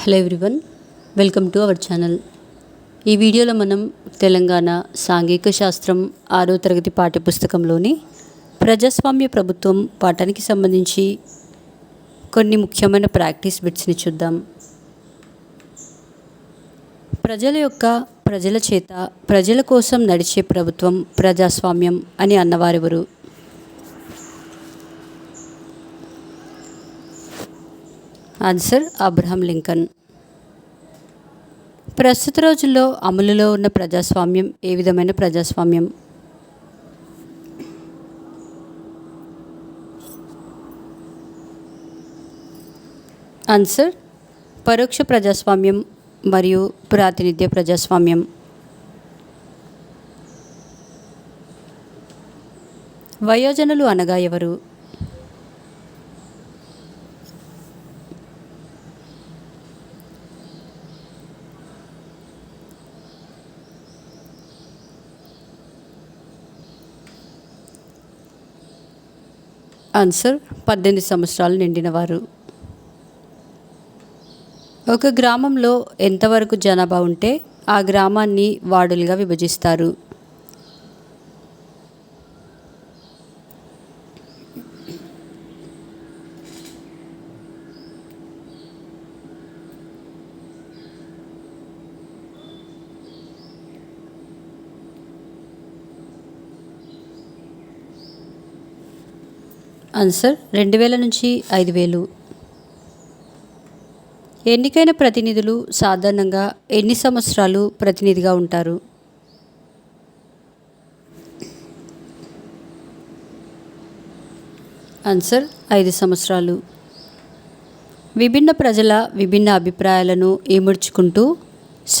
Hello everyone, welcome to our channel. ఈ వీడియోలో మనం తెలంగాణ సాంఘిక శాస్త్రం 6వ తరగతి పాఠ్యపుస్తకంలోని ప్రజాస్వామ్య ప్రభుత్వం పాఠానికి సంబంధించి కొన్ని ముఖ్యమైన ప్రాక్టీస్ బిట్స్ని చూద్దాం. ప్రజల చేత ప్రజల కోసం నడిచే ప్రభుత్వం ప్రజాస్వామ్యం అని అన్నవారెవరు? Answer Abraham Lincoln. ప్రస్తుత రోజుల్లో అమలులో ఉన్న ప్రజాస్వామ్యం ఏ విధమైన ప్రజాస్వామ్యం? ఆన్సర్ పరోక్ష ప్రజాస్వామ్యం మరియు ప్రాతినిధ్య ప్రజాస్వామ్యం. వయోజనులు అనగా ఎవరు? ఆన్సర్ 18 సంవత్సరాలు నిండినవారు. ఒక గ్రామంలో ఎంతవరకు జనాభా ఉంటే ఆ గ్రామాన్ని వార్డులుగా విభజిస్తారు? ఆన్సర్ 2000 నుంచి 5000. ఎన్నికైన ప్రతినిధులు సాధారణంగా ఎన్ని సంవత్సరాలు ప్రతినిధిగా ఉంటారు? ఆన్సర్ 5 సంవత్సరాలు. విభిన్న ప్రజల విభిన్న అభిప్రాయాలను ఇముడ్చుకుంటూ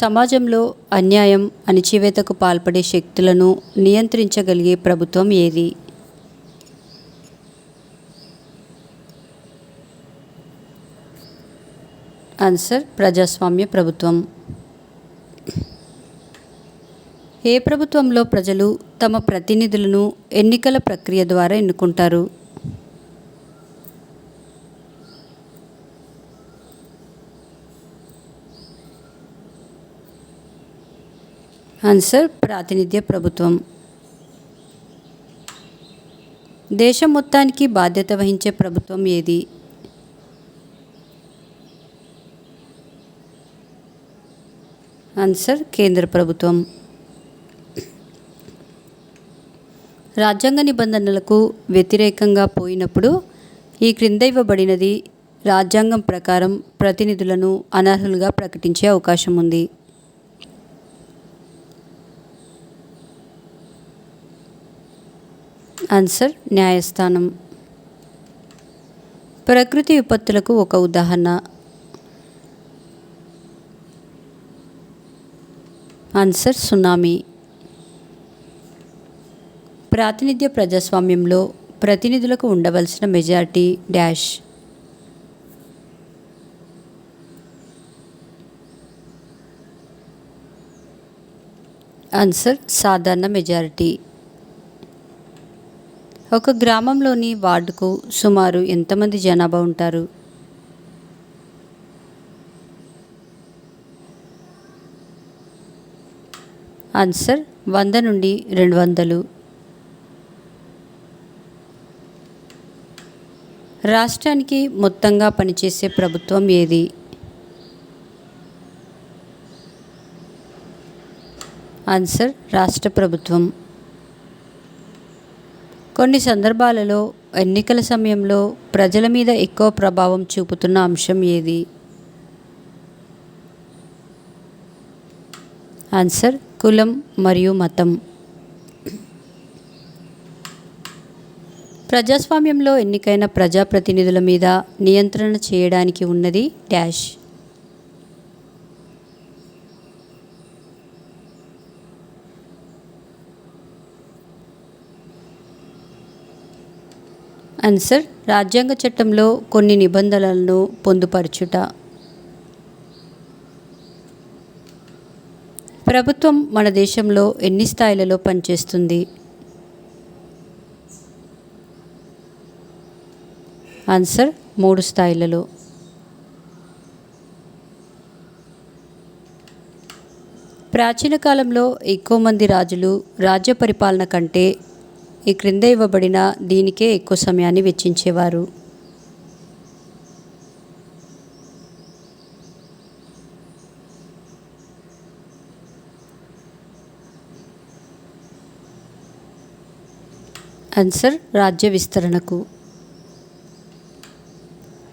సమాజంలో అన్యాయం, అణచివేతకు పాల్పడే శక్తులను నియంత్రించగలిగే ప్రభుత్వం ఏది? ఆన్సర్ ప్రజాస్వామ్య ప్రభుత్వం. ఏ ప్రభుత్వంలో ప్రజలు తమ ప్రతినిధులను ఎన్నికల ప్రక్రియ ద్వారా ఎన్నుకుంటారు? ఆన్సర్ ప్రాతినిధ్య ప్రభుత్వం. దేశం మొత్తానికి బాధ్యత వహించే ప్రభుత్వం ఏది? ఆన్సర్ కేంద్ర ప్రభుత్వం. రాజ్యాంగ నిబంధనలకు వ్యతిరేకంగా పోయినప్పుడు ఈ క్రింద ఇవ్వబడినది రాజ్యాంగం ప్రకారం ప్రతినిధులను అనర్హులుగా ప్రకటించే అవకాశం ఉంది. ఆన్సర్ న్యాయస్థానం. ప్రకృతి విపత్తులకు ఒక ఉదాహరణ? Answer tsunami. ప్రాతినిధ్య ప్రజాస్వామ్యంలో ప్రతినిధులకు ఉండవలసిన మెజారిటీ డాష్. ఆన్సర్ సాధారణ మెజారిటీ. ఒక గ్రామంలోని వార్డుకు సుమారు ఎంతమంది జనాభా ఉంటారు? ఆన్సర్ 100 నుండి 200. రాష్ట్రానికి మొత్తంగా పనిచేసే ప్రభుత్వం ఏది? ఆన్సర్ రాష్ట్ర ప్రభుత్వం. కొన్ని సందర్భాలలో ఎన్నికల సమయంలో ప్రజల మీద ఎక్కువ ప్రభావం చూపుతున్న అంశం ఏది? ఆన్సర్ కులం మరియు మతం. ప్రజాస్వామ్యంలో ఎన్నికైన ప్రజాప్రతినిధుల మీద నియంత్రణ చేయడానికి ఉన్నది డాష్. ఆన్సర్ రాజ్యాంగ చట్టంలో కొన్ని నిబంధనలను పొందుపరచుట. ప్రభుత్వం మన దేశంలో ఎన్ని స్థాయిలలో పనిచేస్తుంది? ఆన్సర్ 3 స్థాయిలలో. ప్రాచీన కాలంలో ఎక్కువ మంది రాజులు రాజ్య పరిపాలన కంటే ఈ క్రింద ఇవ్వబడిన దీనికే ఎక్కువ సమయాన్ని వెచ్చించేవారు. ఆన్సర్ రాజ్య విస్తరణకు.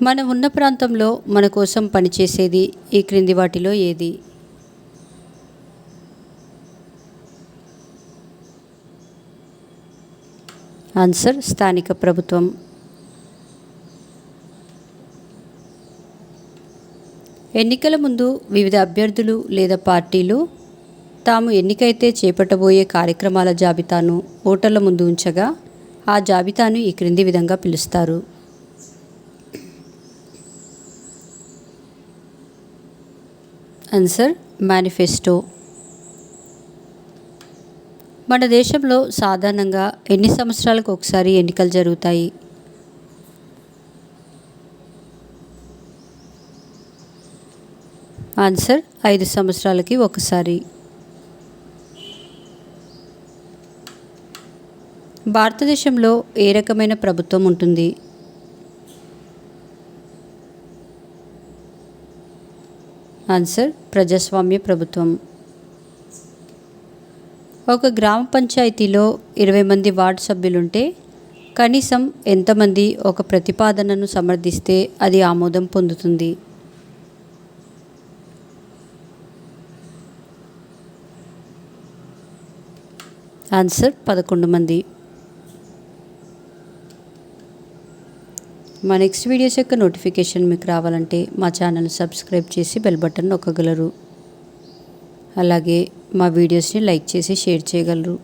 మనం ఉన్న ప్రాంతంలో మన కోసం పనిచేసేది ఈ క్రింది వాటిలో ఏది? ఆన్సర్ స్థానిక ప్రభుత్వం. ఎన్నికల ముందు వివిధ అభ్యర్థులు లేదా పార్టీలు తాము ఎన్నికైతే చేపట్టబోయే కార్యక్రమాల జాబితాను ఓటర్ల ముందు ఉంచగా ఆ జాబితాను ఈ క్రింది విధంగా పిలుస్తారు. Answer manifesto. మన దేశంలో సాధారణంగా ఎన్ని సంవత్సరాలకు ఒకసారి ఎన్నికలు జరుగుతాయి? ఆన్సర్ 5 సంవత్సరాలకి ఒకసారి. భారతదేశంలో ఏ రకమైన ప్రభుత్వం ఉంటుంది? ఆన్సర్ ప్రజాస్వామ్య ప్రభుత్వం. ఒక గ్రామ పంచాయతీలో 20 మంది వార్డు సభ్యులుంటే కనీసం ఎంతమంది ఒక ప్రతిపాదనను సమర్థిస్తే అది ఆమోదం పొందుతుంది? ఆన్సర్ 11 మంది. మా నెక్స్ట్ వీడియోస్ యొక్క నోటిఫికేషన్ మీకు రావాలంటే మా ఛానల్ని సబ్స్క్రైబ్ చేసి బెల్ బటన్ నొక్కగలరు. అలాగే మా వీడియోస్ని లైక్ చేసి షేర్ చేయగలరు.